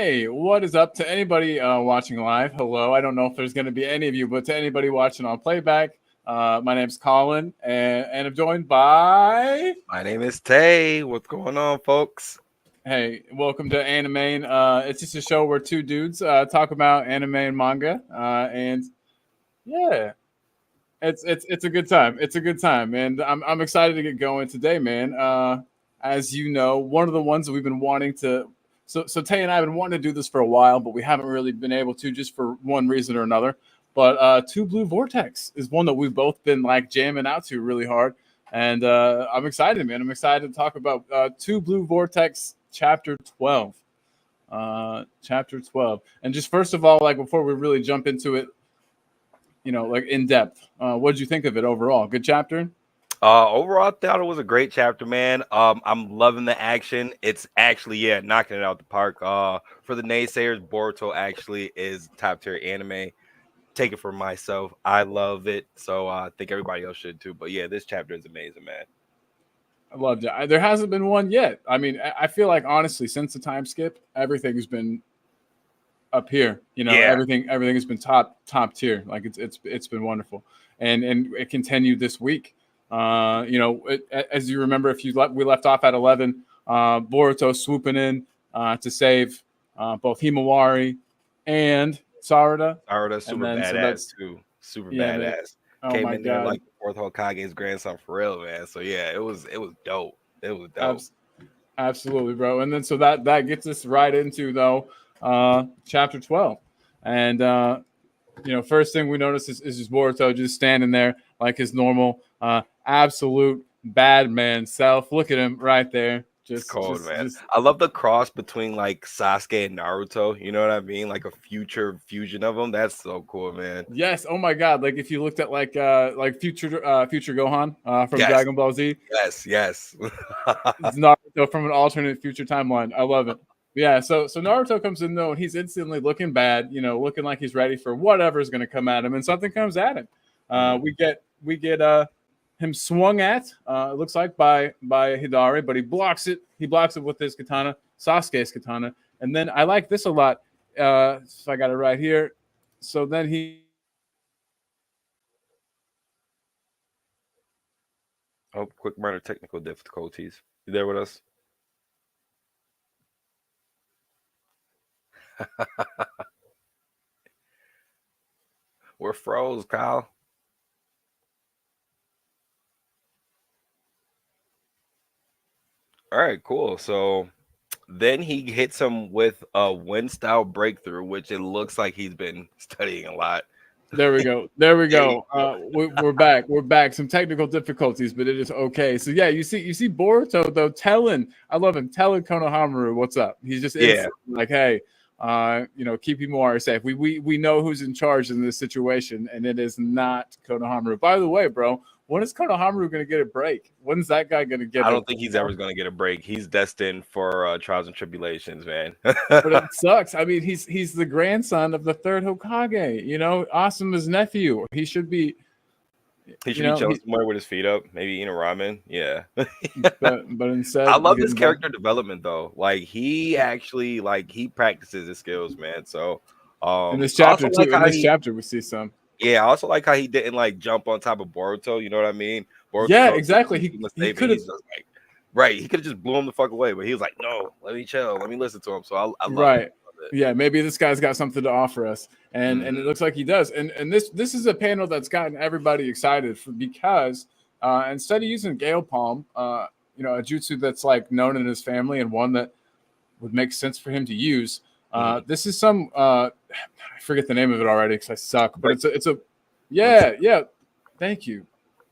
Hey, what is up to anybody watching live? Hello. I don't know if there's going to be any of you, but to anybody watching on playback, my name's Colin, and I'm joined by. My name is Tay. What's going on, folks? Hey, welcome to Anime. It's just a show where two dudes talk about anime and manga, and yeah, it's a good time. It's a good time, and I'm excited to get going today, man. As you know, one of the ones that we've been wanting to. So Tay and I have been wanting to do this for a while, but we haven't really been able to, just for one reason or another. But Two Blue Vortex is one that we've both been like jamming out to really hard, and I'm excited, man. I'm excited to talk about Two Blue Vortex Chapter 12. Chapter 12. And just first of all, like before we really jump into it, like in depth. What did you think of it overall? Good chapter. Overall, I thought it was a great chapter, man. I'm loving the action. It's actually, knocking it out the park. For the naysayers, Boruto actually is top tier anime. Take it for myself. I love it. So I think everybody else should too. But yeah, this chapter is amazing, man. I loved it. There hasn't been one yet. I mean, I feel like honestly, since the time skip, everything's been up here. Everything has been top tier. Like it's been wonderful, and it continued this week. As you remember, we left off at 11. Boruto swooping in to save both Himawari and Sarada. Sarada, super badass too. Super badass. Man. Oh Came my in there God. like the fourth Hokage's grandson for real, man. So yeah, it was dope. It was dope. Absolutely, bro. And then so that gets us right into though chapter 12. And first thing we notice is just Boruto just standing there like his normal absolute bad man self. Look at him right there. It's cold, man. I love the cross between like Sasuke and Naruto. You know what I mean? Like a future fusion of them. That's so cool, man. Yes. Oh my God. Like if you looked at like future Gohan from Dragon Ball Z. Yes. It's Naruto from an alternate future timeline. I love it. Yeah. So Naruto comes in though, and he's instantly looking bad. Looking like he's ready for whatever is going to come at him, and something comes at him. We get him swung at, it looks like by Hidari, but he blocks it. He blocks it with his katana, Sasuke's katana. And then I like this a lot. So I got it right here. So then he. Oh, quick minor technical difficulties. You there with us? We're froze, Kyle. All right, cool. So then he hits him with a wind style breakthrough, which it looks like he's been studying a lot. There we go. We're back. We're back. Some technical difficulties, but it is okay. So yeah, you see Boruto though telling, I love him, telling Konohamaru what's up. He's just like, hey, keep Himawari safe. We know who's in charge in this situation, and it is not Konohamaru. By the way, bro, when is Konohamaru going to get a break? When's that guy going to get? I don't think he's ever going to get a break. He's destined for trials and tribulations, man. But it sucks. I mean, he's the grandson of the third Hokage. Asuma's nephew. He should be. He should be chilling somewhere with his feet up, maybe eating a ramen. Yeah. but instead, I love his character development though. Like he actually he practices his skills, man. So in this chapter too. In this chapter, we see some. Yeah, I also like how he didn't jump on top of Boruto. You know what I mean? Boruto, yeah, exactly. He could have right. He could have just blew him the fuck away, but he was like, "No, let me chill. Let me listen to him." So I love it. Yeah, maybe this guy's got something to offer us, and it looks like he does. And this is a panel that's gotten everybody excited because instead of using Gale Palm, a jutsu that's like known in his family and one that would make sense for him to use. This is some I forget the name of it already because I suck, but it's a thank you.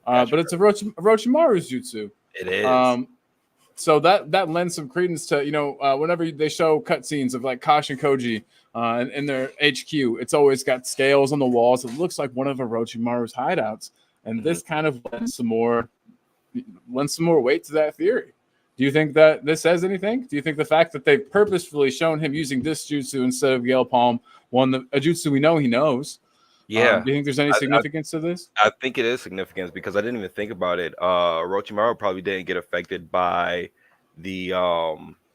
But it's a Orochimaru's jutsu. It is. So that lends some credence to whenever they show cutscenes of like Kosh and Koji in their HQ, it's always got scales on the walls. It looks like one of Orochimaru's hideouts, and this kind of lends some more weight to that theory. Do you think that this says anything? Do you think the fact that they've purposefully shown him using this jutsu instead of Gale Palm, a jutsu we know he knows? Yeah. Do you think there's any significance to this? I think it is significance because I didn't even think about it. Orochimaru probably didn't get affected by the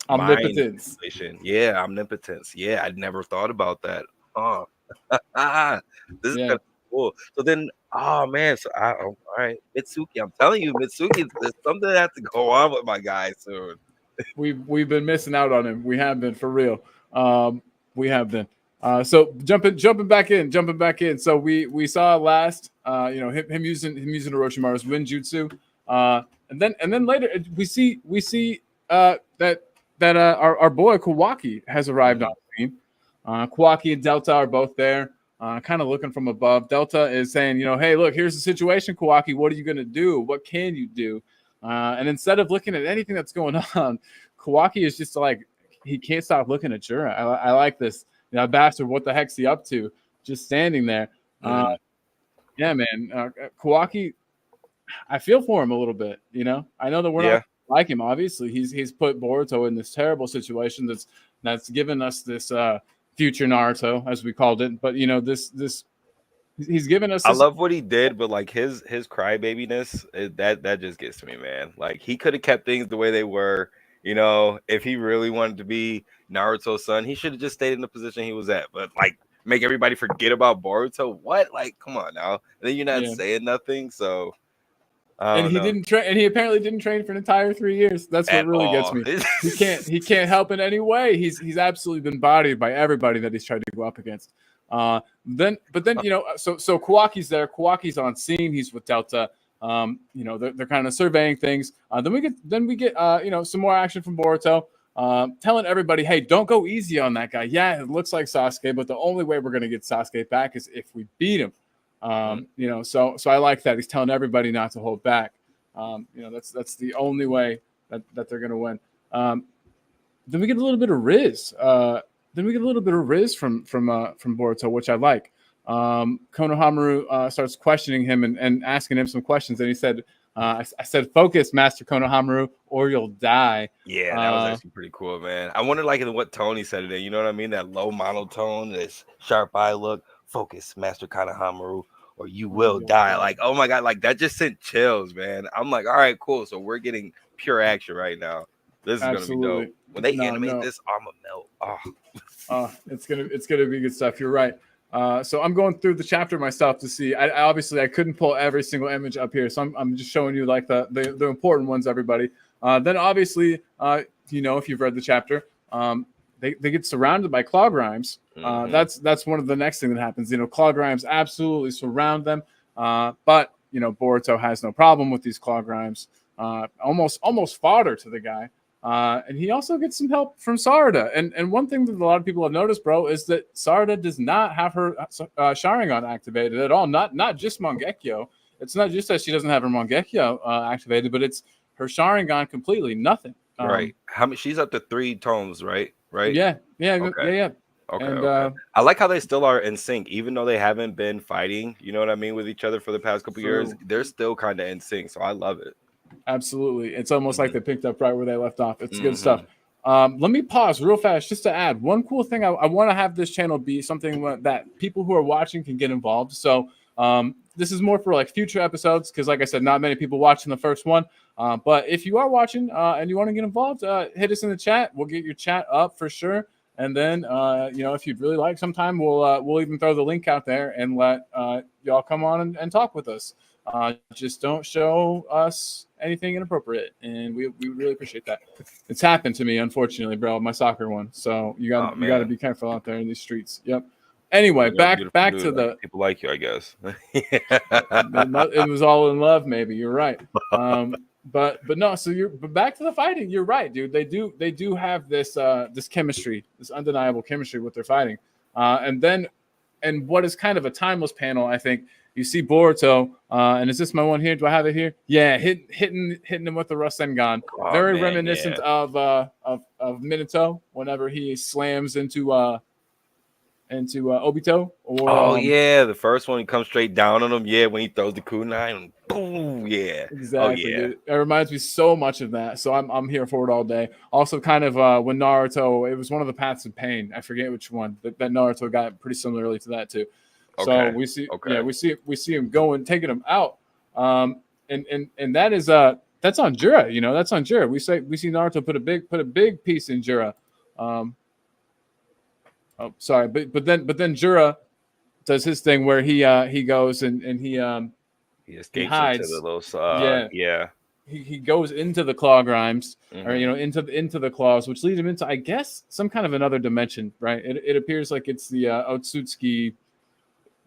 mind Omnipotence. manipulation. Yeah, omnipotence. Yeah, I'd never thought about that. Oh, this is Yeah. kind of cool. So then, oh man, all right, Mitsuki. I'm telling you, Mitsuki, there's something that has to go on with my guy soon. We've been missing out on him. We have been, for real. We have been. So jumping back in. So we saw last, him using Orochimaru's Winjutsu, and then later we see that our boy Kawaki has arrived on scene. Kawaki and Delta are both there, kind of looking from above. Delta is saying, hey, look, here's the situation, Kawaki. What are you gonna do? What can you do? And instead of looking at anything that's going on, Kawaki is just like, he can't stop looking at Jura. I like this. Bastard, what the heck's he up to? Just standing there. Yeah, man. Kawaki, I feel for him a little bit. I know that we're not like him. Obviously, he's put Boruto in this terrible situation that's given us this future Naruto, as we called it. But this he's given us. I love what he did, but like his crybabiness, that just gets to me, man. Like he could have kept things the way they were. If he really wanted to be Naruto's son, he should have just stayed in the position he was at. But like make everybody forget about Boruto. What? Like, come on now. And then you're not saying nothing. So and he didn't train, and he apparently didn't train for an entire 3 years. That's what really gets me. He can't help in any way. He's absolutely been bodied by everybody that he's tried to go up against. So Kawaki's there. Kawaki's on scene. He's with Delta. They're kind of surveying things. Then we get some more action from Boruto, telling everybody, hey, don't go easy on that guy. Yeah, it looks like Sasuke, but the only way we're gonna get Sasuke back is if we beat him. So I like that. He's telling everybody not to hold back. That's the only way that they're gonna win. Then we get a little bit of Riz. From Boruto, which I like. Konohamaru starts questioning him and asking him some questions, and he said, I said, focus, Master Konohamaru, or you'll die. Yeah, that was actually pretty cool, man. I wonder like in what tone he said it in. You know what I mean? That low monotone, this sharp eye look. Focus, Master Konohamaru, or you will die. Like, oh my god, like that just sent chills, man. I'm like, all right, cool. So we're getting pure action right now. This is gonna be dope. When they animate this, I'm a melt. It's gonna be good stuff. You're right. So I'm going through the chapter myself to see. I couldn't pull every single image up here, so I'm just showing you like the important ones, everybody. Then obviously, if you've read the chapter, they get surrounded by Claw Grimes. That's one of the next thing that happens. Claw Grimes absolutely surround them, but Boruto has no problem with these Claw Grimes. Almost fodder to the guy. And he also gets some help from Sarada. And one thing that a lot of people have noticed, bro, is that Sarada does not have her Sharingan activated at all. Not just Mangekyo. It's not just that she doesn't have her Mangekyo activated, but it's her Sharingan completely. Nothing. Right. How many? She's up to 3 tones, right? Right. Yeah. Okay. Yeah. Okay, and, okay. I like how they still are in sync, even though they haven't been fighting. You know what I mean, with each other for the past couple years. They're still kind of in sync, so I love it. Absolutely. It's almost like they picked up right where they left off. It's good stuff. Let me pause real fast just to add one cool thing. I want to have this channel be something that people who are watching can get involved. So this is more for like future episodes because, like I said, not many people watching the first one. But if you are watching and you want to get involved, hit us in the chat. We'll get your chat up for sure. And then, if you'd really like, sometime we'll even throw the link out there and let y'all come on and talk with us. Just don't show us anything inappropriate, and we really appreciate that. It's happened to me, unfortunately, bro. My soccer one, so you got to be careful out there in these streets. Yep. Anyway, back to the people like you, I guess. It was all in love, maybe. You're right. But no. So but back to the fighting. You're right, dude. They do have this chemistry, this undeniable chemistry with their fighting. And what is kind of a timeless panel, I think. You see Boruto, and is this my one here? Do I have it here? Yeah, hitting him with the Rasengan. Very reminiscent of Minato whenever he slams into Obito. The first one, he comes straight down on him. Yeah, when he throws the kunai, and boom, yeah, exactly. Dude. It reminds me so much of that. So I'm here for it all day. Also, kind of when Naruto, it was one of the paths of pain. I forget which one. That Naruto got pretty similarly to that too. So we see him going, taking him out, and that is that's on Jura. You know, that's on Jura. We see Naruto put a big piece in Jura. Um, oh, sorry, but then Jura does his thing where he goes and He he escapes into the hides. little Yeah, yeah. he goes into the claw grimes, or Hmm. into the claws, which leads him into, I guess, some kind of another dimension, right? It appears like it's the Otsutsuki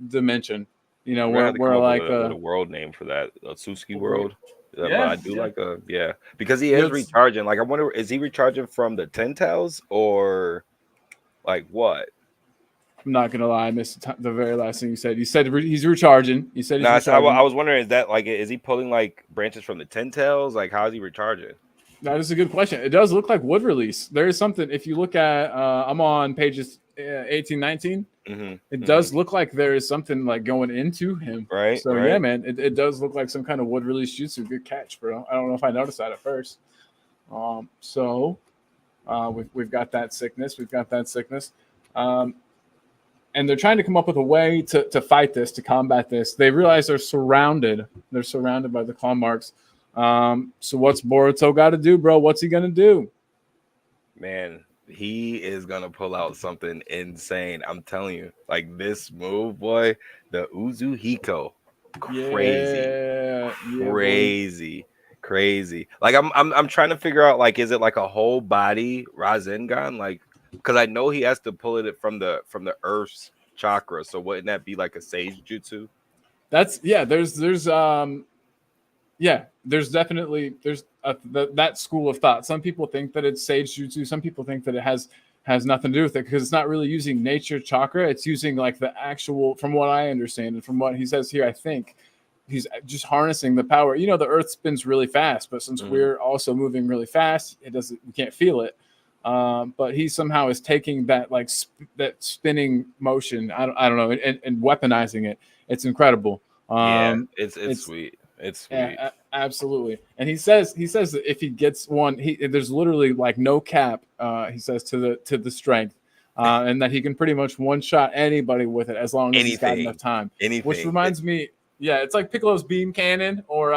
dimension, We're gonna where have to come up like with a world name for that, a Suski we, world. But yeah, I do yeah. like yeah, because he You know, is recharging. Like I wonder, is he recharging from the Ten Tails or like what? I'm not gonna lie, I missed the very last thing you said. You said he's recharging. You said No, he's I recharging. was wondering, is that like, is he pulling like branches from the Ten Tails? Like how is he recharging? That is a good question. It does look like wood release. There is something. If you look at, I'm on pages 18, 19. Hmm. It Hmm. does look like there is something like going into him. Right, So yeah, right. man, it does look like some kind of wood release jutsu. Good catch, bro. I don't know if I noticed that at first. So we've got that sickness. We've got that sickness. Um, and they're trying to come up with a way to fight this, to combat this. They realize they're surrounded. They're surrounded by the claw marks. So what's Boruto got to do, bro? What's he gonna do? Man, he is gonna pull out something insane. I'm telling you, like this move, boy, the Uzuhiko, crazy, Yeah, yeah, boy. crazy, crazy. Like I'm trying to figure out, like, is it like a whole body Rasengan? Like, because I know he has to pull it from the Earth's chakra. So wouldn't that be like a Sage Jutsu? That's yeah. There's definitely that school of thought. Some people think that it's sage jutsu. Some people think that it has nothing to do with it because it's not really using nature chakra. It's using like the actual, from what I understand and from what he says here, I think he's just harnessing the power. The Earth spins really fast, but since Hmm. we're also moving really fast, it doesn't. We can't feel it. But he somehow is taking that like that spinning motion. I don't know, and weaponizing it. It's incredible. Yeah, it's It's sweet. It's sweet. yeah, absolutely. And he says that if he gets one, there's literally like no cap. He says to the strength, and that he can pretty much one shot anybody with it as long as he's got enough Anything, time. Which anything. reminds me, yeah, it's like Piccolo's beam cannon or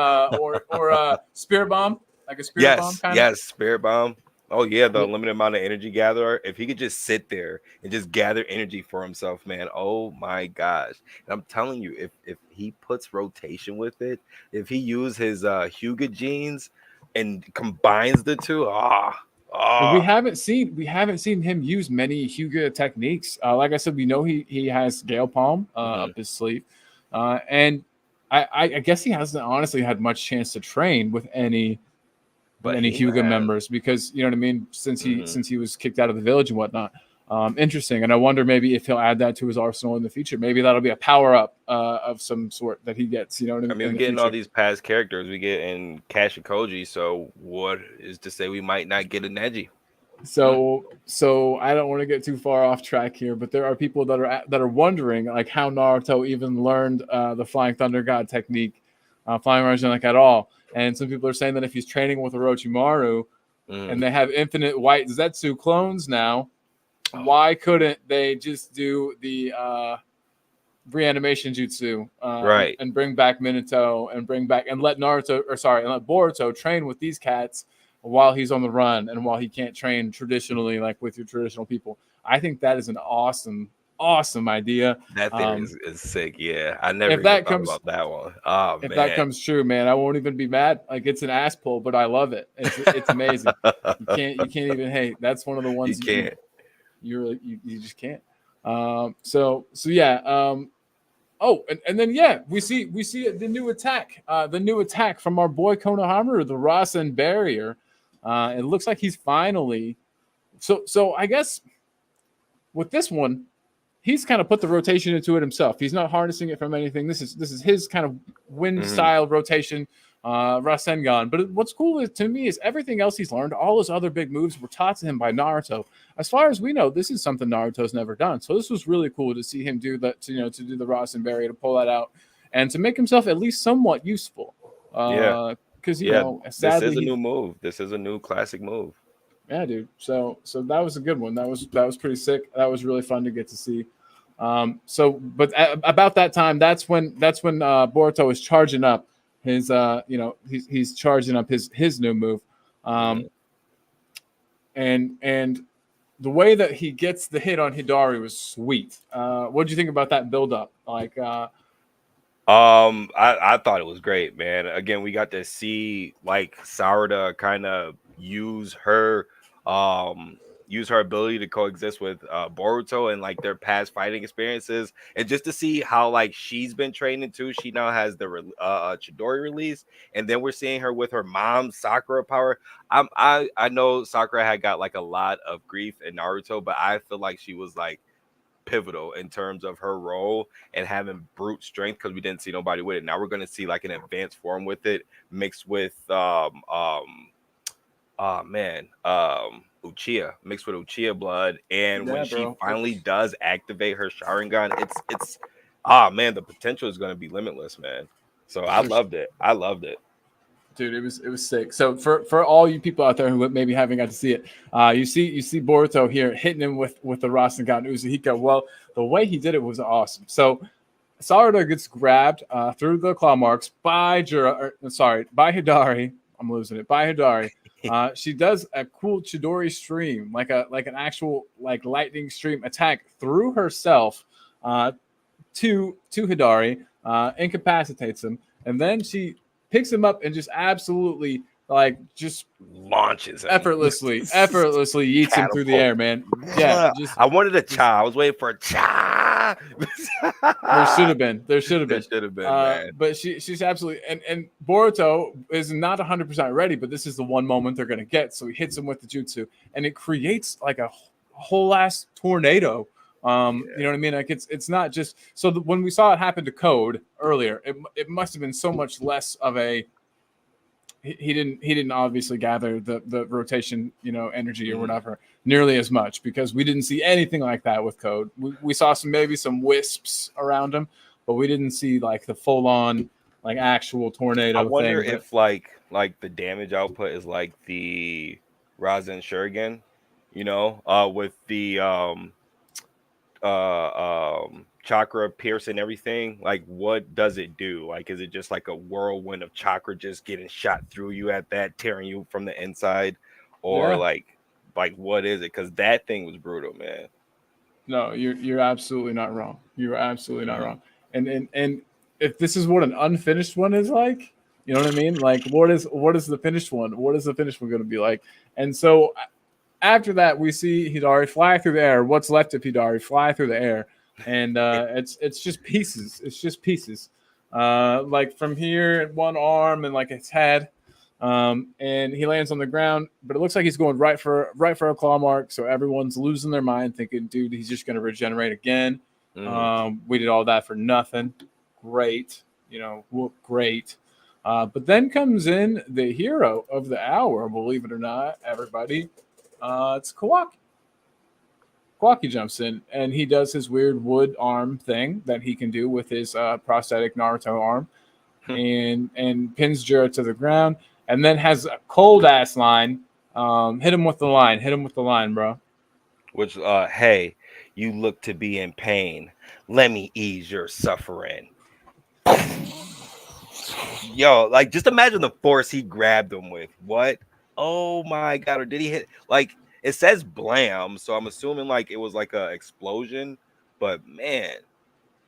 spirit bomb, like a spirit bomb Yes, kind of. yes, Spirit Bomb. Oh yeah, the unlimited amount of energy gatherer. If he could just sit there and just gather energy for himself, man. Oh my gosh. And I'm telling you, if he puts rotation with it, if he uses his Hyuga genes and combines the two, And ah. we haven't seen him use many Hyuga techniques. Like I said, we know he has Gale Palm Mhm. up his sleeve, and I guess he hasn't honestly had much chance to train with But any he Hyuga has. members because you know what I mean. Mhm. Since he was kicked out of the village and whatnot. Interesting, and I wonder maybe if he'll add that to his arsenal in the future. Maybe that'll be a power up of some sort that he gets. You know what I I mean, mean, in we're the getting all future. these past characters. We get in Cash and Koji, so what is to say we might not get a Neji? Hmm? So I don't want to get too far off track here, but there are people that are wondering like how Naruto even learned the Flying Thunder God technique, Flying Rasengan at all. And some people are saying that if he's training with Orochimaru and Mm. they have infinite white Zetsu clones now, Oh, why couldn't they just do the reanimation jutsu right. and bring back Minato and bring back and let Naruto or sorry and let Boruto train with these cats while he's on the run and while he can't train traditionally like with your traditional people. I think that is an awesome idea. That theory Um, is sick. Yeah, I never if even that thought comes about that one. Oh if that man. comes true, man, I won't even be mad. Like it's an ass pull, but I love it. It's amazing. You can't even hate. That's one of the You ones can't. you really you just can't. So yeah. Oh, and then yeah, we see the new attack from our boy Konohamaru, the Rasen barrier. It looks like he's finally so I guess with this one, he's kind of put the rotation into it himself. He's not harnessing it from anything. This is his kind of wind Hmm. style rotation, Rasengan. But what's cool to me is everything else he's learned. All his other big moves were taught to him by Naruto. As far as we know, this is something Naruto's never done. So this was really cool to see him do that. To do the Rasen barrier, to pull that out, and to make himself at least somewhat useful. Yeah, Because yeah. This sadly is a he new move. This is a new classic move. yeah, dude. So that was a good one. That was pretty sick. That was really fun to get to see. But about that time, that's when Boruto is charging up, his he's charging up his new move, Mhm. and the way that he gets the hit on Hidari was sweet. What do you think about that build up? Like, I thought it was great, man. Again, we got to see like Sarada kind of use her ability to coexist with Boruto and like their past fighting experiences, and just to see how like she's been training too. She now has the Chidori release, and then we're seeing her with her mom Sakura power. I know Sakura had got like a lot of grief in Naruto, but I feel like she was like pivotal in terms of her role and having brute strength because we didn't see nobody with it. Now we're going to see like an advanced form with it mixed with oh man, Uchiha mixed with Uchiha blood, and when yeah, she bro. finally does activate her Sharingan, it's ah man, the potential is going to be limitless, man. So I For loved it. I loved it. Dude, it was sick. So for all you people out there who maybe haven't got to see it, you see Boruto here hitting him with the Rasengan Uzuhika. Well, the way he did it was awesome. So Sarada gets grabbed through the claw marks by by Hidari. I'm losing it by Hidari. She does a cool Chidori stream, like an actual like lightning stream attack through herself uh, to Hidari, incapacitates him, and then she picks him up and just absolutely like just Launches him. effortlessly yeets him through the Catapult. air, man. Yeah, I wanted a just cha. I was waiting for a cha. there should have been. There should have There been. should have been, man. But she's absolutely and Boruto is not 100% ready, but this is the one moment they're gonna get. So he hits him with the jutsu, and it creates like a whole ass tornado. You know what I mean? Like it's not just so when we saw it happen to Code earlier, it must have been so much less of a he didn't obviously gather the rotation energy or Mhm. whatever nearly as much because we didn't see anything like that with Code. We saw maybe some wisps around him, but we didn't see like the full on like actual I tornado wonder thing. But if like the damage output is like the Rasen Shuriken, with the chakra piercing everything. Like, what does it do? Like, is it just like a whirlwind of chakra just getting shot through you at that, tearing you from the inside, or yeah, like what is it? Because that thing was brutal, man. no, you're absolutely not wrong. You're absolutely not Mhm. wrong. And if this is what an unfinished one is like, you know what I mean? Like what is the finished one? What is the finished one going to be like? And so after that, we see Hidari fly through the air. What's left of Hidari fly through the air, and it's just pieces. It's just pieces. Like from here, one arm and like its head, and he lands on the ground. But it looks like he's going right for a claw mark. So everyone's losing their mind, thinking, "Dude, he's just going to regenerate again." Mhm. We did all that for nothing. Great, great. But then comes in the hero of the hour. Believe it or not, everybody. It's Kawaki. Kawaki jumps in and he does his weird wood arm thing that he can do with his prosthetic Naruto arm, and pins Jiro to the ground, and then has a cold ass line. Hit him with the line. Hit him with the line, bro. Which, hey, you look to be in pain. Let me ease your suffering. Yo, like just imagine the force he grabbed him with. What? Oh my god! Or did he hit? Like it says blam, so I'm assuming like it was like a explosion. But man, like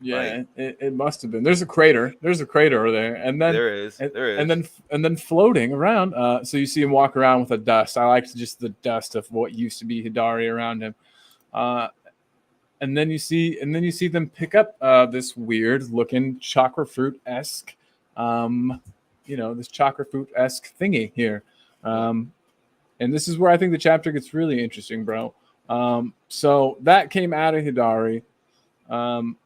Yeah, it must have been. There's a crater. There's a crater over there, and then there is, and, there and is. then and then floating around. So you see him walk around with a dust. I like just the dust of what used to be Hidari around him. Uh, and then you see them pick up this weird looking chakra fruit esque, this chakra fruit esque thingy here. Mm. And this is where I think the chapter gets really interesting, bro. So that came out of Hidari. Um,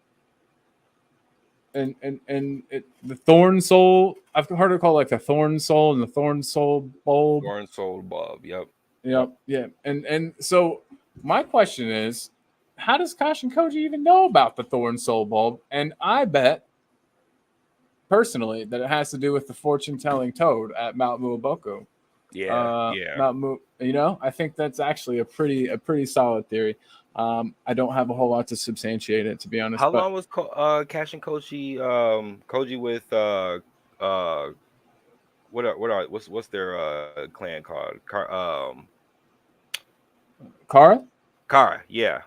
the Thorn Soul. I've heard it called like the Thorn Soul and the Thorn Soul Bulb. Warren Soul Bob. Yep. Yep. Yep, yeah. And so my question is, how does Kashin Koji even know about the Thorn Soul Bulb? And I bet personally that it has to do with the fortune telling toad at Mount Muaboku. Yeah. Yeah. I think that's actually a pretty solid theory. I don't have a whole lot to substantiate it, to be honest, How but long was Cash and Koji Koji with what's their clan called? Kara? Kara, yeah.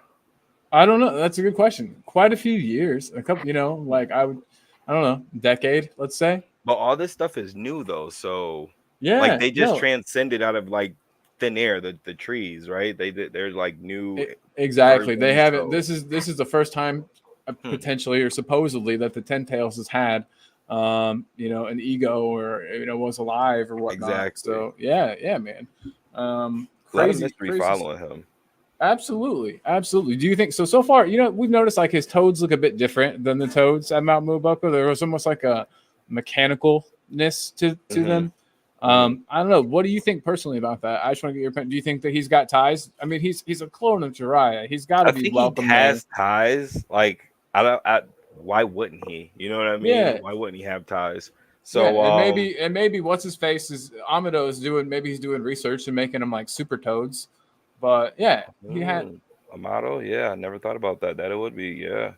I don't know. That's a good question. Quite a few years, a couple. Like I don't know, decade, let's say. But all this stuff is new though, so like Yeah, they just no, transcended out of like thin air, the trees, right? They're like new exactly. They versions. haven't. So This is the first time, hmm, potentially or supposedly, that the Ten Tails has had, an ego, or was alive or whatnot. exactly. So yeah, yeah, man. A lot of Crazy, mystery crazy. following him. Absolutely, absolutely. Do you think so? So far, we've noticed like his toads look a bit different than the toads at Mount Muboko. There was almost like a mechanicalness to Hmm. them. Hmm. I don't know. What do you think personally about that? I just want to get your opinion. Do you think that he's got ties? I mean, he's a clone of Jiraiya. He's got to I be think he welcome there. has ties. Like I don't. Why wouldn't he? You know what I mean? Yeah, Why wouldn't he have ties? yeah. So And maybe what's his face is Amado is doing. Maybe he's doing research and making them like super toads. But yeah, he had. a model. Yeah, I never thought about that. That it would be. Yeah.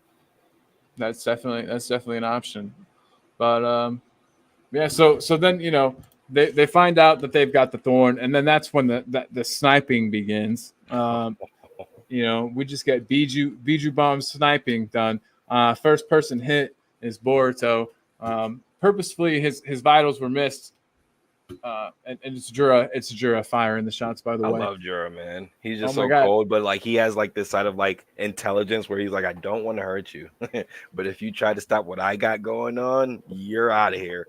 That's definitely an option. But yeah, so then they find out that they've got the thorn, and then that's when the sniping begins. We just get Biju bomb sniping done. First person hit is Boruto. Purposefully, his vitals were missed, and it's Jura firing the shots. By the I way, love Jura, man. He's oh just my so god, cold, but like he has like this side of like intelligence where he's like, I don't want to hurt you, but if you try to stop what I got going on, you're out of here.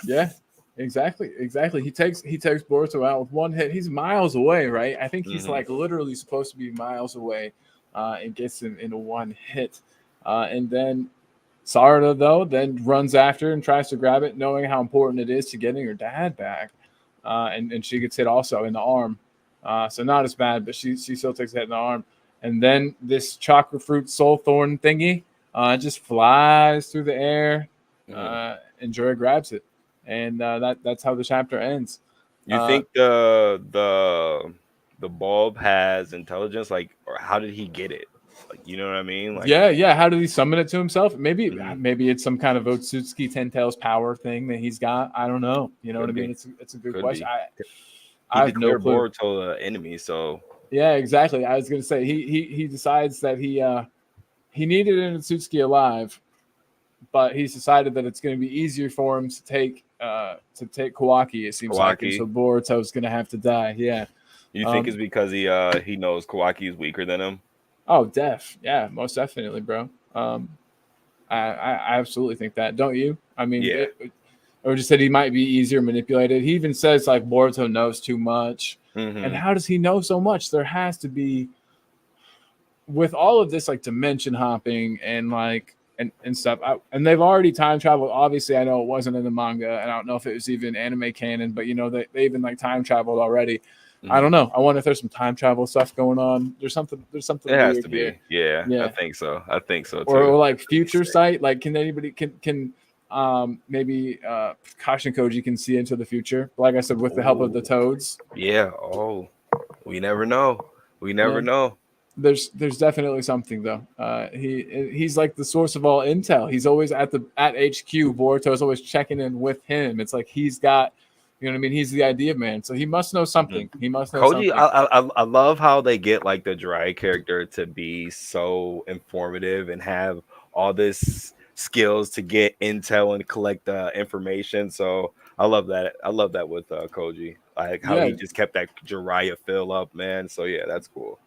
yeah, exactly. He takes Boruto out with one hit. He's miles away, right? I think he's Hmm. like literally supposed to be miles away, and gets him in one hit. And then Sarada though then runs after and tries to grab it, knowing how important it is to getting her dad back. And she gets hit also in the arm. So not as bad, but she still takes a hit in the arm. And then this chakra fruit soul thorn thingy just flies through the air, Hmm. and Jorah grabs it, and that's how the chapter ends. You Uh, think the bulb has intelligence? Like, or how did he get it? Like, you know what I mean? Like, yeah, yeah. How did he summon it to himself? Maybe mhm, maybe it's some kind of Otsutsuki Ten Tails power thing that he's got. I don't know. You know what I could mean? be, It's a good could question. be. I He have no declared clue. Boruto an enemy, so Yeah, exactly. I was gonna say he decides that he needed an Otsutsuki alive, but he's decided that it's going to be easier for him to take Kawaki. It seems like, and Kawaki. so Boruto's going to have to die. Yeah. You think Um. it's because he knows Kawaki is weaker than him? Oh, yeah, most definitely, bro. I absolutely think that. Don't you? I mean, Yeah. or just said he might be easier manipulated. He even says like Boruto knows too much, and Hmm. how does he know so much? There has to be, with all of this like dimension hopping and like and stuff. And they've already time traveled. Obviously, I know it wasn't in the manga, and I don't know if it was even anime canon, but they even like time traveled already. I Hmm. don't know. I wonder if there's some time travel stuff going on. There's something It has weird to here. be. Yeah, I Yeah. think so. I think so or, too. or like That'd be future sick. sight. Like, can anybody can maybe Kashin Koji can see into the future, like I said, with the help of the Oh, toads. yeah. Oh, we never know. We never Yeah, know. there's definitely something though. He's like the source of all intel. He's always at HQ. Boruto's always checking in with him. It's like he's got, you know what I mean. He's the idea man, so he must know Mhm. something. He must know Koji, something. I love how they get like the dry character to be so informative and have all this skills to get intel and collect information. So I love that. I love that with Koji, like how Yeah, he just kept that Jiraiya fill up, man. So yeah, that's cool.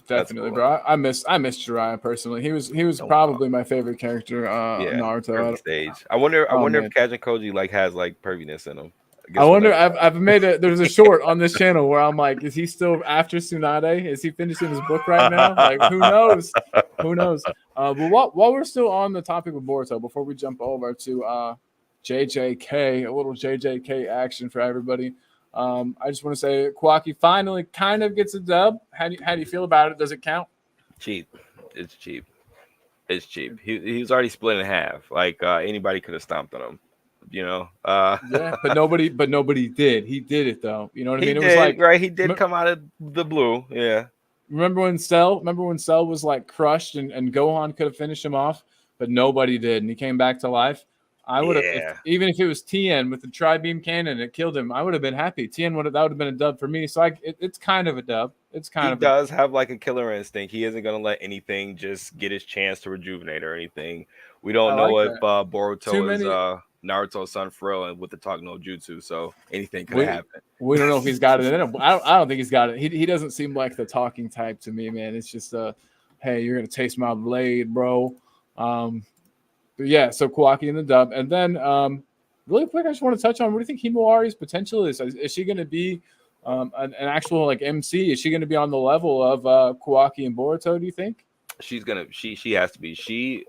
That's definitely, cool. bro. I miss Jiraiya personally. He was No doubt. probably my favorite character. Yeah, Naruto. perfect stage. I Oh wonder if man. Kajin Koji like has like perviness in him. I I guess we'll wonder. never I've made there's a short on this channel where I'm like, is he still after Tsunade? Is he finishing his book right now? Like, who know. knows? Who knows? But while we're still on the topic of Boruto, before we jump over to JJK, a little JJK action for everybody. I just want to say Kawaki finally kind of gets a dub. How do you feel about it? Does it count? Cheap. It's cheap. It's cheap. He was already split in half. Like anybody could have stomped on him. You know. Yeah, but nobody did. He did it though. You know what I He mean? It was did like, right. He did come out of the blue. Yeah. Remember when Cell was like crushed and Gohan could have finished him off, but nobody did, and he came back to life. I would have, Yeah. even if it was Tien with the tri-beam cannon, it killed him. I would have been happy. Tien that would have been a dub for me. So it's kind of a dub. It's kind He of does have like a killer instinct. He isn't gonna let anything just get his chance to rejuvenate or anything. We I don't know like if that. Too Boruto is many. Naruto's son for real and with the talk no jutsu, so anything could We happen. we don't know if he's got it in him. I don't think he's got it. He doesn't seem like the talking type to me, man. It's just hey, you're gonna taste my blade, bro. But yeah, so Kawaki in the dub, and then really quick, I just want to touch on what do you think Himawari's potential is? Is she going to be an actual like MC? Is she going to be on the level of Kawaki and Boruto? Do you think? She has to be.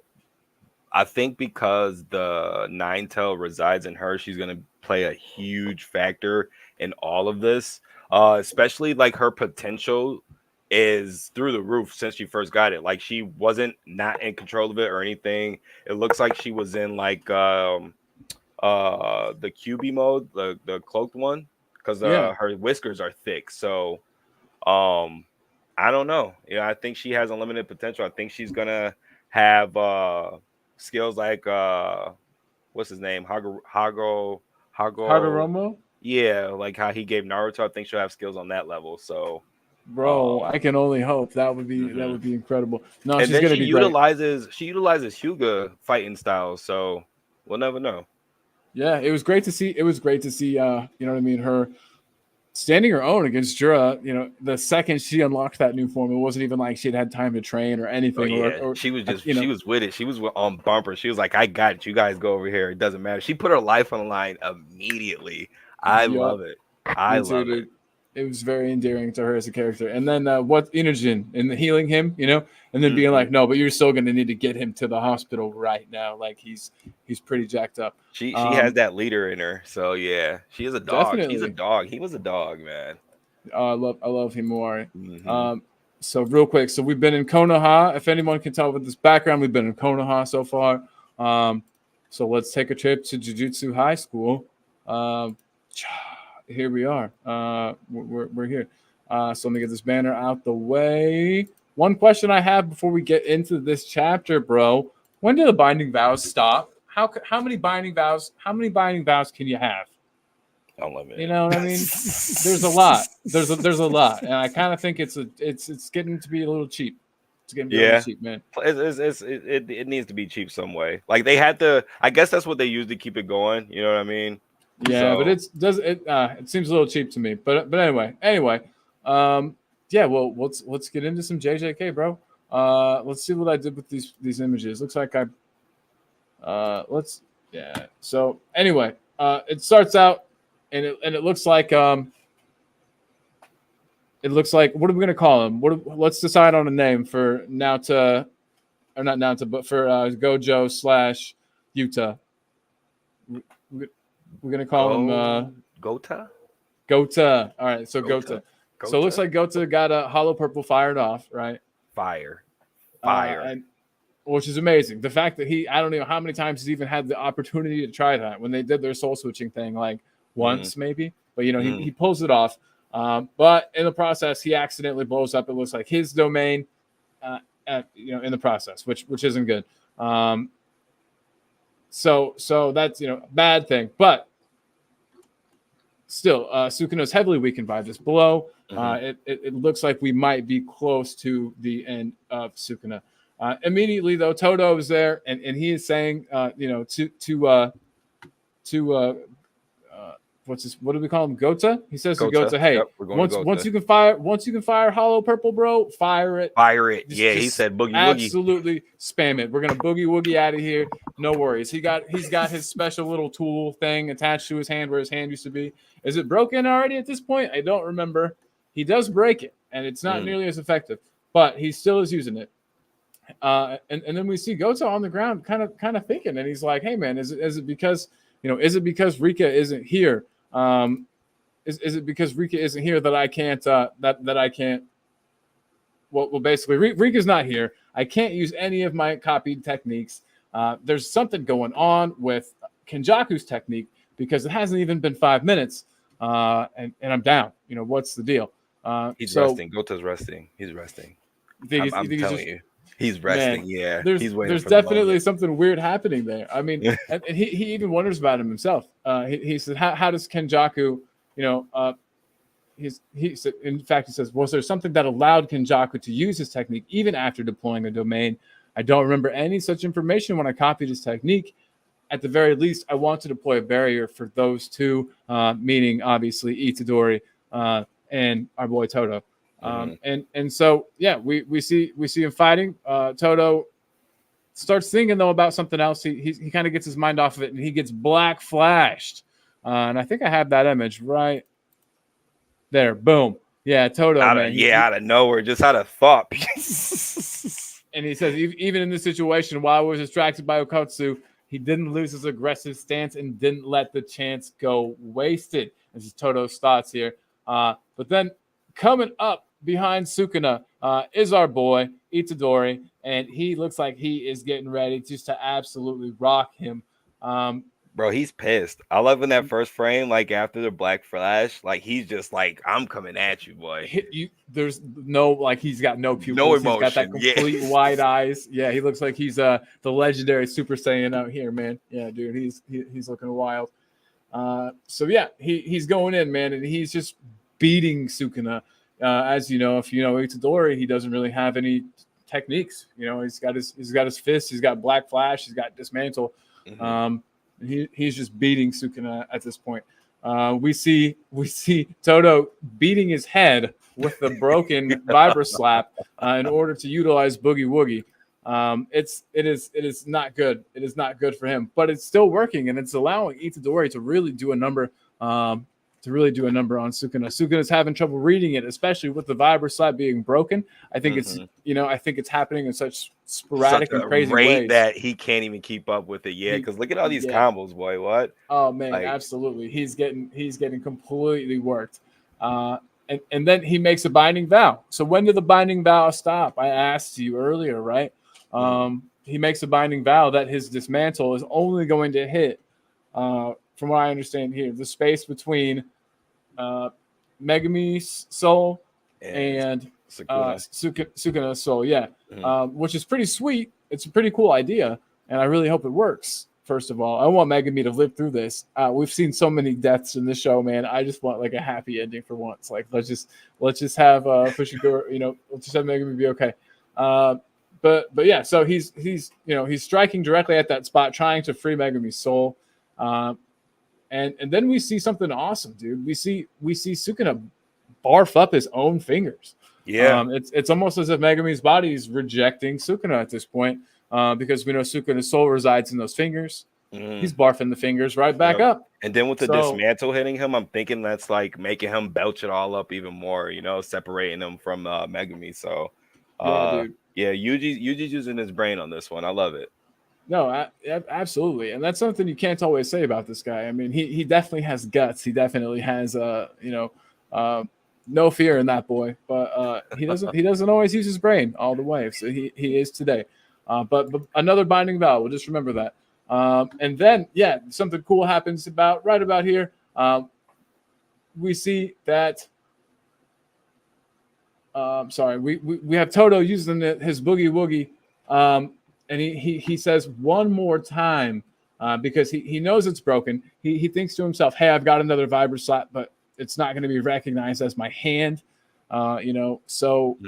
I think because the Nine Tail resides in her, she's gonna play a huge factor in all of this. Especially like her potential is through the roof since she first got it. Like she wasn't not in control of it or anything. It looks like she was in like the QB mode, the cloaked one, because Yeah, her whiskers are thick. So I don't know. I think she has unlimited potential. I think she's gonna have skills like what's his name? Hago. Hagoromo, Yeah, like how he gave Naruto. I think she'll have skills on that level. So bro. um I can only hope that mhm. would be incredible. No, And she's then going to be great. she utilizes Hyuga fighting styles, so we'll never know. Yeah, it was great to see. It was great to see. You know what I mean? Her standing her own against Jura, the second she unlocked that new form, it wasn't even like she had time to train or Oh anything, yeah, or she was with it. She was on bumper. She was like, "I got it. You guys go over here. It doesn't matter." She put her life on the line immediately. I yup, love it. I me too, love it. dude. It was very endearing to her as a character. And then what Inojin and healing him, and then being Hmm. like, no, but you're still going to need to get him to the hospital right now. Like he's pretty jacked up. She has that leader in her. So yeah, she is a dog. She's a Definitely, dog. He was a dog, man. I love Himori. Hmm. So real quick, so we've been in Konoha. If anyone can tell with this background, we've been in Konoha so far. Um, so let's take a trip to Jujutsu High School. Um, here we are. We're here. So let me get this banner out the way. One question I have before we get into this chapter, bro. When do the binding vows stop? How many binding vows? How many binding vows can you have? You Unlimited. know what I mean? There's a lot. There's a lot, and I kind of think it's getting to be a little cheap. It's getting to be a little Yeah. cheap, man. It needs to be cheap some way. Like they had to. I guess that's what they use to keep it going. You know what I mean? Yeah, but So it seems a little cheap to me. But anyway, um, yeah. Well, let's get into some JJK, bro. Let's see what I did with these images. Looks like let's yeah. So anyway, it starts out and it looks like what are we gonna call him? Let's decide on a name for Naota, or not Naota, but for Gojo slash Yuta. We're gonna call him Gota. Gota. All right, so Gota. Gota. So it looks Gota. like Gota got a hollow purple fired off, right? Fire. Fire. And which is amazing. The fact that I don't know how many times he's even had the opportunity to try that when they did their soul switching thing, like once maybe, but he pulls it off. But in the process, he accidentally blows up. It looks like his domain, in the process, which isn't good. So that's bad thing, but still, Sukuno's heavily weakened by this blow. It looks like we might be close to the end of Sukuna. Immediately, though, Todo is there, and he is saying, what do we call him? Gota. He says to Gota. Gota, "Hey, Yep, we're going to once Gota. you can fire Hollow Purple, bro, fire it. Fire it. Just, Yeah, he just said boogie woogie. absolutely spam it. We're gonna boogie woogie out of here. No worries. He's got his special little tool thing attached to his hand where his hand used to be. Is it broken already at this point? I don't remember. He does break it, and it's not nearly as effective, but he still is using it. And then we see Gota on the ground, kind of thinking, and he's like, "Hey, man, is it because Rika isn't here? Is it because Rika isn't here that I can't that I can't?" Well, basically, Rika's not here. I can't use any of my copied techniques. There's something going on with Kenjaku's technique because it hasn't even been 5 minutes, and I'm down. What's the deal? He's So resting. Gota's resting. He's resting. you think I'm he's telling just you. He's Man, resting. Yeah, there's he's waiting there's for the definitely moment. something weird happening there. I mean, and he even wonders about him himself. He said, how does Kenjaku, you know, he said, in fact, he says, was there something that allowed Kenjaku to use his technique even after deploying a domain? I don't remember any such information when I copied his technique. At the very least, I want to deploy a barrier for those two, meaning obviously Itadori and our boy Toto. And so yeah, we see him fighting. Toto starts thinking though about something else. He kind of gets his mind off of it, and he gets black flashed. And I think I have that image right there. Boom. Yeah, Toto, man. Out of nowhere, just out of thought. And he says, even in this situation, while I was distracted by Okatsu, he didn't lose his aggressive stance and didn't let the chance go wasted. This is Toto's thoughts here. But then coming up behind Sukuna is our boy, Itadori, and he looks like he is getting ready just to absolutely rock him. Bro, he's pissed. I love in that first frame, like after the black flash, like he's just like, I'm coming at you, boy. There's no, like, he's got no pupils. No emotion. He's got that complete wide eyes. Yeah, he looks like he's the legendary Super Saiyan out here, man. Yeah, dude, he's looking wild. So yeah, he's going in, man, and he's just beating Sukuna. As you know, if you know Itadori, he doesn't really have any techniques. You know, he's got his fists, he's got black flash, he's got dismantle. He's just beating Sukuna at this point. We see Toto beating his head with the broken Vibra Slap in order to utilize Boogie Woogie. It is not good. It is not good for him, but it's still working, and it's allowing Itadori to really do a number. On Sukuna. Sukuna's having trouble reading it, especially with the Vibra Slap being broken. I think it's happening in such sporadic and crazy ways that he can't even keep up with it. Yeah, because look at all these combos, boy. What? Oh man, absolutely. He's getting completely worked. And then he makes a binding vow. So when did the binding vow stop? I asked you earlier, right? He makes a binding vow that his dismantle is only going to hit, from what I understand here, the space between Megami's soul and Sukuna's soul. Yeah, which is pretty sweet. It's a pretty cool idea, and I really hope it works. First of all, I want Megami to live through this. We've seen so many deaths in this show, man. I just want like a happy ending for once. Like let's just have Fushiguro, let's just have Megami be okay. But yeah, so he's striking directly at that spot, trying to free Megami's soul. And then we see something awesome, dude. We see Sukuna barf up his own fingers. Yeah, it's almost as if Megami's body is rejecting Sukuna at this point, because we know Sukuna's soul resides in those fingers. He's barfing the fingers right back up. And then with the dismantle hitting him, I'm thinking that's like making him belch it all up even more, separating him from Megami. So, dude. Yeah, Yuji's using his brain on this one. I love it. No, absolutely, and that's something you can't always say about this guy. I mean, he definitely has guts. He definitely has no fear in that boy. But he doesn't always use his brain all the way. So he is today. But another binding vow. We'll just remember that. And then something cool happens right about here. We see that. We have Toto using his boogie woogie. And he says one more time, because he knows it's broken. He thinks to himself, hey, I've got another Vibra Slap, but it's not going to be recognized as my hand. So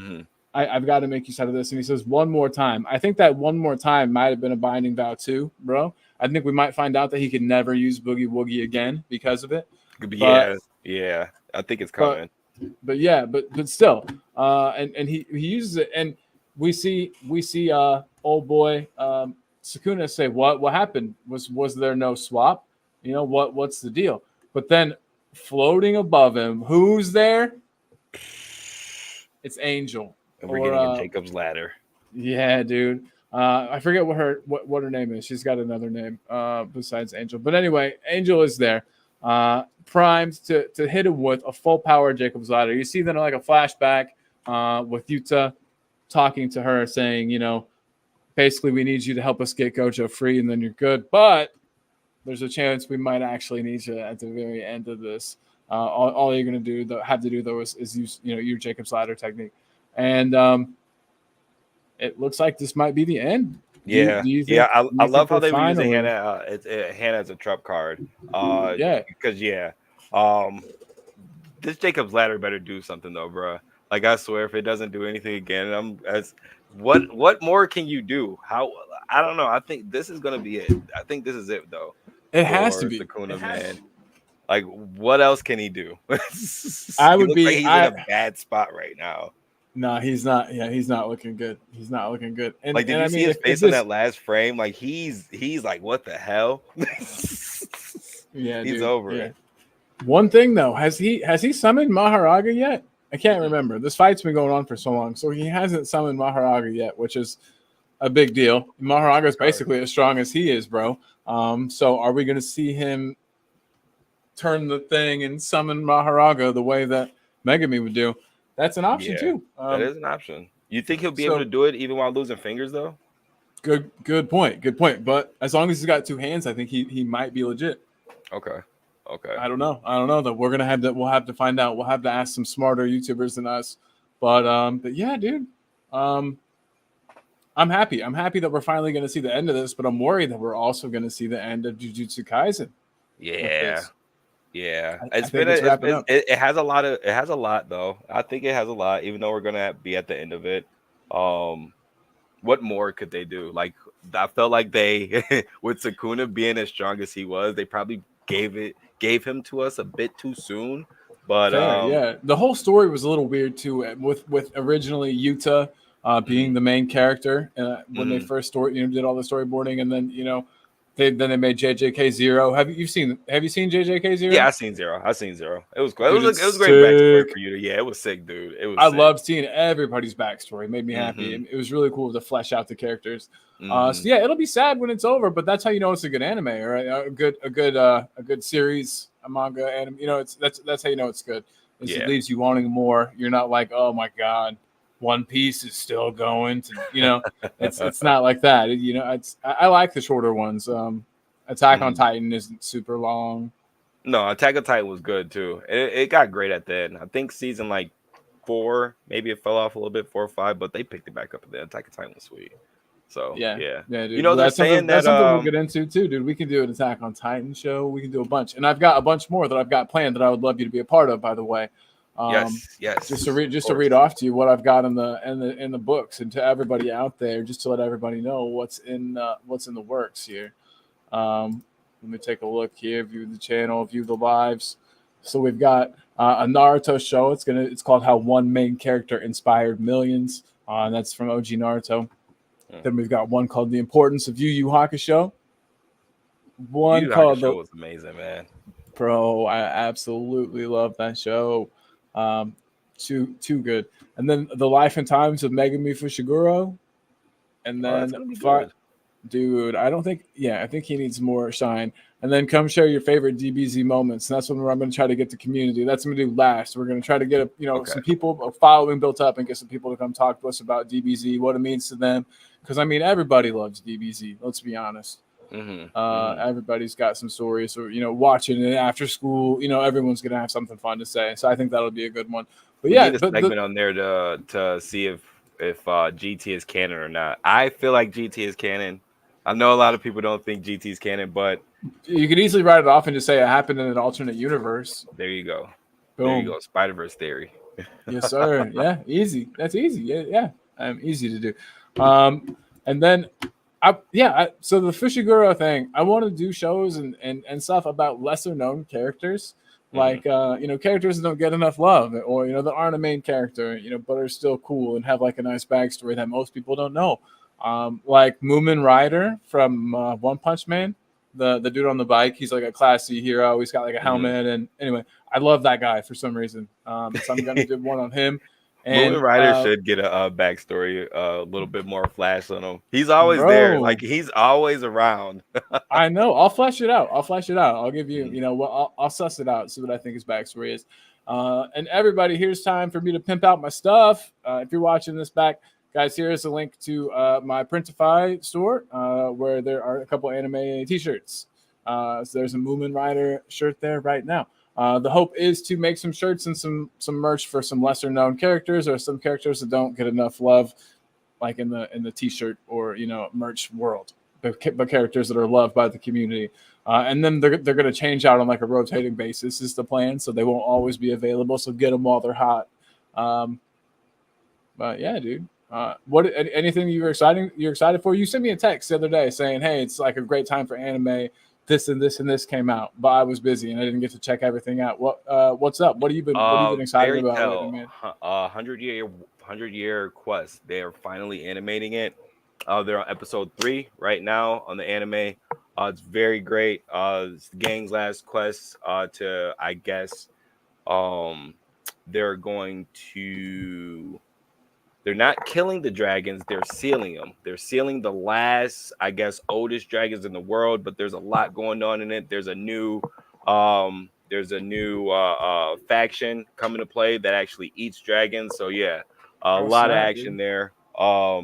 I've got to make use out of this. And he says one more time. I think that one more time might have been a binding vow too, bro. I think we might find out that he could never use Boogie Woogie again because of it. Yeah. I think it's coming. But still, and he uses it, and we see old boy Sukuna say, what happened? Was there no swap? What's the deal? But then floating above him, who's there? It's Angel. And we're getting a Jacob's Ladder. Yeah, dude. I forget what her name is. She's got another name besides Angel. But anyway, Angel is there, primed to hit him with a full power Jacob's Ladder. You see then like a flashback with Yuta talking to her, saying, basically we need you to help us get Gojo free, and then you're good. But there's a chance we might actually need you at the very end of this. All you're going to have to do though is use your Jacob's Ladder technique. And it looks like this might be the end. Yeah, Do you yeah. think I love how we're they were using finally? Hannah. Hannah as a trump card. Yeah, Because yeah, um, this Jacob's Ladder better do something though, bro. Like I swear, if it doesn't do anything again, I'm as what more can you do? How I don't know. I think this is gonna be it. I think this is it though it has to for be. It Sakuna, has. man. Like what else can he do? I He would looks like be. he's in a bad spot right now. No, he's not. Yeah, he's not looking good. He's not looking good. Like, did And you I see mean, his if face on this, that last frame? Like he's like, what the hell? yeah, He's dude, over yeah. it. One thing though, has he summoned Maharaga yet? I can't remember. This fight's been going on for so long, so he hasn't summoned Maharaga yet, which is a big deal. Maharaga is basically as strong as he is, bro. So are we going to see him turn the thing and summon Maharaga the way that Megami would do? That's an option Yeah, too. that is an option. You think he'll be able to So do it even while losing fingers though? good point. Good point. But as long as he's got two hands, I think he might be legit. Okay. Okay. I don't know. I don't know that we're gonna have that. We'll have to find out. We'll have to ask some smarter YouTubers than us. But yeah, dude. Um, I'm happy. I'm happy that we're finally gonna see the end of this. But I'm worried that we're also gonna see the end of Jujutsu Kaisen with Yeah. this. Yeah. I It's think been it's wrapping up. it has a lot of it has a lot though. I think it has a lot, even though we're gonna be at the end of it. Um what more could they do? Like I felt like they with Sakuna being as strong as he was, they probably gave him to us a bit too soon. But Fair, yeah. The whole story was a little weird too, with originally Yuta being mhm, the main character when they mhm. first did all the storyboarding, and then they made JJK Zero. Have you seen JJK Yeah, Zero? I seen Zero. I seen Zero. It was cool. Dude, It was a it's great backstory sick. for you. Yeah, it was sick, dude. It was I sick. loved seeing everybody's backstory. It made me happy. Mhm. It was really cool to flesh out the characters. So Mhm. yeah, it'll be sad when it's over, but that's how you know it's a good anime, or a good series, a manga anime. That's how you know it's good. It Yeah. leaves you wanting more. You're not like, oh my god, One Piece is still going. It's not like that. I like the shorter ones. Attack on Mhm. Titan isn't super long. No, Attack on Titan was good too. It got great at the end. I think season like 4, maybe it fell off a little bit, 4 or 5, but they picked it back up at the end. Attack on Titan was sweet. So Yeah, yeah, yeah, you dude. know Well, they're that's something. saying That's that something we'll get into too, dude. We can do an Attack on Titan show. We can do a bunch, and I've got a bunch more that I've got planned that I would love you to be a part of. By the way, yes, just yes, to read of just to course. read off to you what I've got in the books, and to everybody out there, just to let everybody know what's in the works here. Let me take a look here. View the channel, view the lives. So we've got a Naruto show. It's called How One Main Character Inspired Millions. And that's from OG Naruto. Mm. Then we've got one called The Importance of Yu Yu Hakusho. Yu One Yu called Hakusho the was amazing, man. Pro. I absolutely love that show. Um, too good. And then The Life and Times of Megami Fushiguro. And Oh, that's then gonna be good. dude, I think he needs more shine. And then come share your favorite DBZ moments. And that's when I'm going to try to get the community. That's what I'm going to do last. We're going to try to get Okay. some people, a following built up, and get some people to come talk to us about DBZ, what it means to them. Because I mean, everybody loves DBZ. Let's be honest. Everybody's got some stories, or watching it after school. Everyone's going to have something fun to say. So I think that'll be a good one. But We yeah, need a but segment on there to see if GT is canon or not. I feel like GT is canon. I know a lot of people don't think GT is canon, but you could easily write it off and just say it happened in an alternate universe. there you go. There you Boom. go. Spider-Verse theory. Yes, sir. Yeah, easy. That's easy. Yeah. Easy to do. And then, so the Fushiguro thing, I want to do shows and stuff about lesser known characters, like characters that don't get enough love, or that aren't a main character, but are still cool and have like a nice backstory that most people don't know. Like Moomin Rider from One Punch Man, the dude on the bike. He's like a classy hero. He's got like a helmet, and anyway, I love that guy for some reason. So I'm gonna do one on him. Moving And Rider should get a backstory, a little bit more flash on him. He's always there, like bro, he's always around. I know. I'll flesh it out. I'll give you, Mhm. I'll suss it out, see what I think his backstory is. And everybody, here's time for me to pimp out my stuff. If you're watching this back, guys, here is a link to my Printify store where there are a couple anime t-shirts. So there's a Moomin Rider shirt there right now. The hope is to make some shirts and some merch for some lesser known characters or some characters that don't get enough love. like in the t-shirt or merch world, but characters that are loved by the community. And then they're going to change out on like a rotating basis is the plan, so they won't always be available. So get them while they're hot. But yeah, dude. Anything you're excited for? You sent me a text the other day saying, "Hey, it's like a great time for anime. This and this and this came out, but I was busy and I didn't get to check everything out. What's up? What have you been excited Fairy about Tail, lately, man?" 100 year quest. They are finally animating it. They're on episode 3 right now on the anime. It's very great. It's the gang's last quest. To I guess, they're going to. They're not killing the dragons. They're sealing them. They're sealing the last, I guess, oldest dragons in the world. But there's a lot going on in it. There's a new faction coming to play that actually eats dragons. So yeah, a lot of action there. I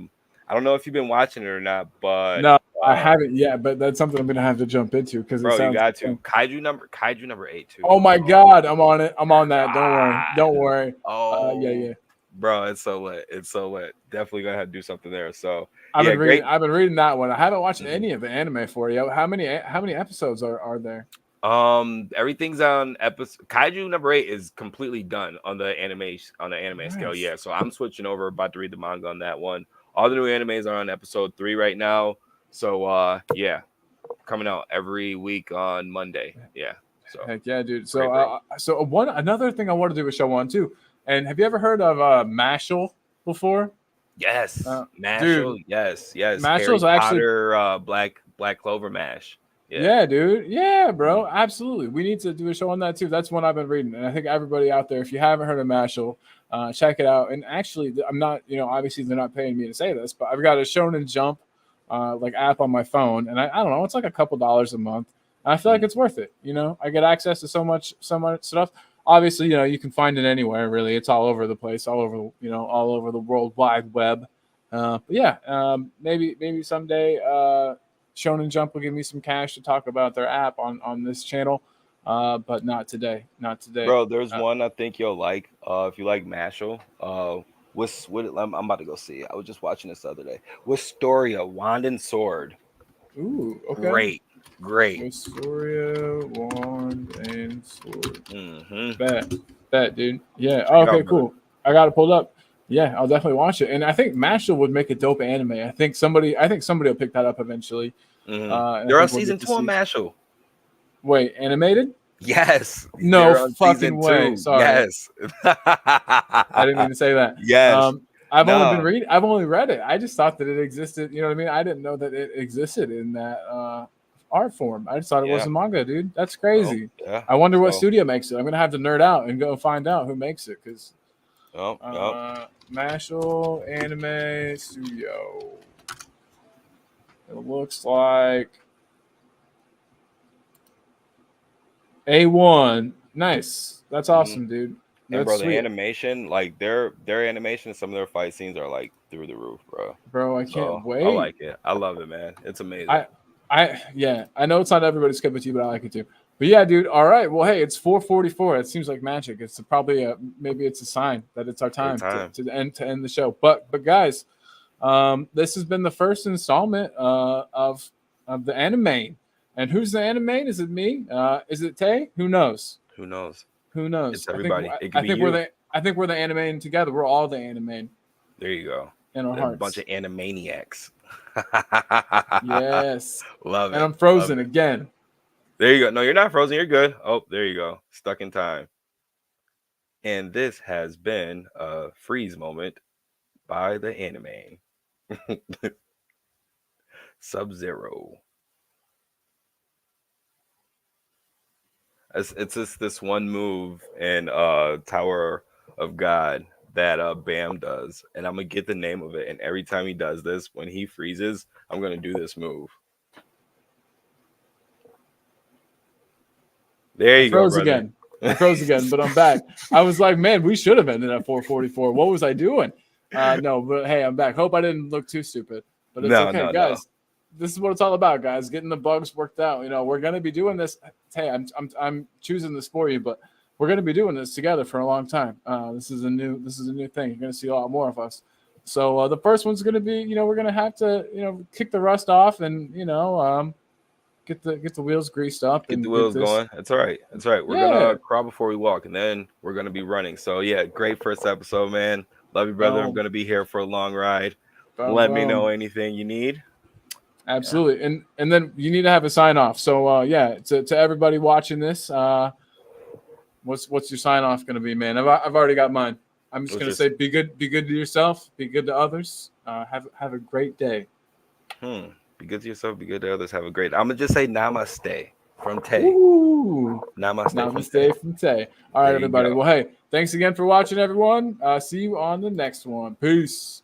don't know if you've been watching it or not, but no, I haven't yet. But that's something I'm gonna have to jump into because bro, it sounds you got to kaiju number 8 too. Oh my god, I'm on it. I'm on that. Don't worry. Oh Yeah. Bro, it's so lit. It's so lit. Definitely gonna have to do something there. So I've been reading that one. I haven't watched any of the anime for you. How many episodes are there? Everything's on episode. Kaiju number 8 is completely done on the anime scale. Yeah, so I'm switching over. About to read the manga on that one. All the new animes are on episode 3 right now. So yeah, coming out every week on Monday. Yeah. So heck yeah, dude. So another thing I want to do a show on too. And have you ever heard of Mashal before? Yes, Mashal. Dude, yes. Mashal's Harry actually Potter, Black Clover Mash. Yeah, dude. Yeah, bro. Absolutely. We need to do a show on that too. That's one I've been reading. And I think everybody out there, if you haven't heard of Mashal, check it out. And actually, I'm not, obviously they're not paying me to say this, but I've got a Shonen Jump like app on my phone. And I don't know, it's like a couple dollars a month. And I feel like it's worth it. I get access to so much stuff. Obviously, you can find it anywhere, really. It's all over the place, all over the World Wide Web. But yeah, maybe someday Shonen Jump will give me some cash to talk about their app on this channel, but not today. Not today, bro. There's one I think you'll like. If you like Mashal, I'm about to go see. I was just watching this the other day. Wistoria, Wand and Sword. Ooh, okay. Great. Wistoria, Wand and Sword. Mm-hmm. Bet, dude. Yeah. Oh, okay, cool. Brother. I got it pulled up. Yeah, I'll definitely watch it. And I think Mashal would make a dope anime. I think somebody will pick that up eventually. Mm-hmm. They're on season 2 on Mashal. Wait, animated? Yes. No fucking way. 2. Sorry. Yes. I didn't mean to say that. Yes. I've only read it. I just thought that it existed. You know what I mean? I didn't know that it existed in that art form. I just thought it was a manga, dude. That's crazy. Oh, yeah. I wonder what studio makes it. I'm gonna have to nerd out and go find out who makes it because. Mashal Anime Studio. It looks like A1. Nice. That's awesome, dude. And bro, the animation, like their animation, some of their fight scenes are like through the roof, bro. Bro, I can't wait. I like it. I love it, man. It's amazing. I know it's not everybody's cup of tea, but I like it too. But yeah, dude. All right. Well, hey, it's 4:44. It seems like magic. It's probably maybe it's a sign that it's our time. To end the show. But guys, this has been the first installment of the anime. And who's the anime? Is it me? Is it Tay? Who knows? Who knows? It's everybody. I think we're the anime together. We're all the anime. There you go. In our hearts. A bunch of animaniacs. Yes. Love it. And I'm frozen again. There you go. No, you're not frozen. You're good. Oh, there you go. Stuck in time. And this has been a freeze moment by the anime. Sub-Zero. It's just this one move in Tower of God that Bam does. And I'm going to get the name of it. And every time he does this, when he freezes, I'm going to do this move. There you go, brother. I froze again, but I'm back. I was like, man, we should have ended at 4:44. What was I doing? No, but hey, I'm back. Hope I didn't look too stupid. But it's okay, guys. No. This is what it's all about, guys. Getting the bugs worked out. We're gonna be doing this. Hey, I'm choosing this for you, but we're gonna be doing this together for a long time. This is a new thing. You're gonna see a lot more of us. So the first one's going to be, we're going to have to, kick the rust off and, get the wheels greased up Get the and get wheels this. going. That's all right. That's right. We're Yeah. gonna crawl before we walk, and then we're gonna be running. So yeah, great first episode, man. Love you, brother. I'm Boom. gonna be here for a long ride. Boom, Let me know boom. anything you need. Absolutely. And then you need to have a sign off. So yeah, to everybody watching this, what's your sign off going to be, man? I've already got mine. I'm just going to say be good to yourself, be good to others. Have a great day. Be good to yourself, be good to others. Have a great. I'm gonna just say namaste from Tay. Ooh. Namaste from Tay. All right, everybody. Well, hey, thanks again for watching, everyone. See you on the next one. Peace.